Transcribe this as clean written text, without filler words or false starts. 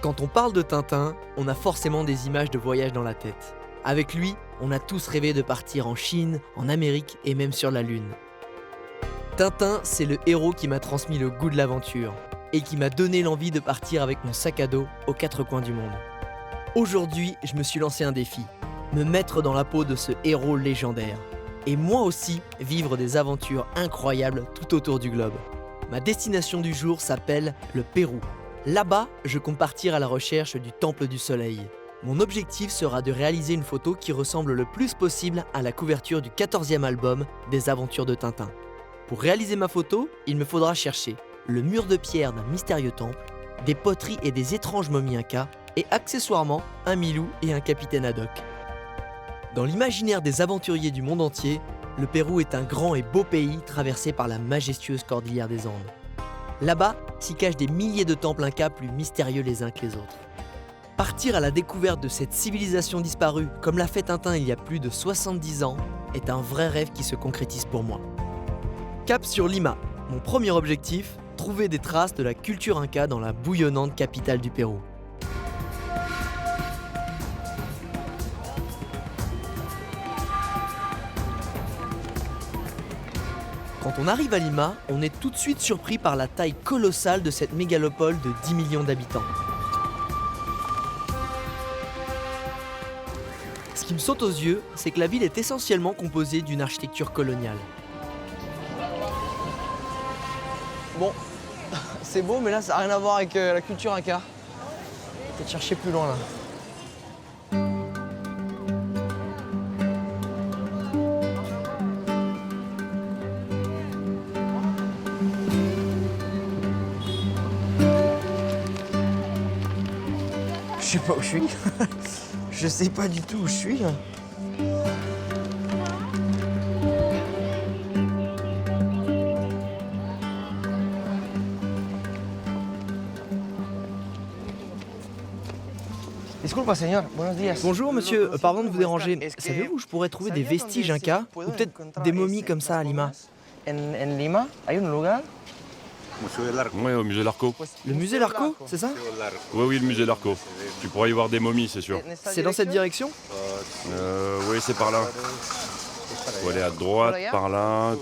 Quand on parle de Tintin, on a forcément des images de voyage dans la tête. Avec lui, on a tous rêvé de partir en Chine, en Amérique et même sur la Lune. Tintin, c'est le héros qui m'a transmis le goût de l'aventure et qui m'a donné l'envie de partir avec mon sac à dos aux quatre coins du monde. Aujourd'hui, je me suis lancé un défi, me mettre dans la peau de ce héros légendaire. Et moi aussi, vivre des aventures incroyables tout autour du globe. Ma destination du jour s'appelle le Pérou. Là-bas, je compte partir à la recherche du Temple du Soleil. Mon objectif sera de réaliser une photo qui ressemble le plus possible à la couverture du 14e album des aventures de Tintin. Pour réaliser ma photo, il me faudra chercher le mur de pierre d'un mystérieux temple, des poteries et des étranges momies incas, et accessoirement un Milou et un capitaine Haddock. Dans l'imaginaire des aventuriers du monde entier, le Pérou est un grand et beau pays traversé par la majestueuse cordillère des Andes. Là-bas s'y cachent des milliers de temples incas plus mystérieux les uns que les autres. Partir à la découverte de cette civilisation disparue, comme l'a fait Tintin il y a plus de 70 ans, est un vrai rêve qui se concrétise pour moi. Cap sur Lima, mon premier objectif, trouver des traces de la culture inca dans la bouillonnante capitale du Pérou. Quand on arrive à Lima, on est tout de suite surpris par la taille colossale de cette mégalopole de 10 millions d'habitants. Ce qui me saute aux yeux, c'est que la ville est essentiellement composée d'une architecture coloniale. Bon, c'est beau, mais là, ça n'a rien à voir avec la culture inca. Peut-être chercher plus loin, là. Je sais pas où je suis. Je sais pas du tout où je suis. Disculpa, señor. Buenos días. Bonjour monsieur, pardon de vous déranger. Savez-vous où je pourrais trouver des vestiges incas ou peut-être des momies comme ça à Lima? En Lima, hay un lugar. Ouais, au musée Larco. Le musée Larco, c'est ça? Oui, le musée Larco. Tu pourras y voir des momies, c'est sûr. C'est dans cette direction? Oui, c'est par là. Faut aller à droite, par là.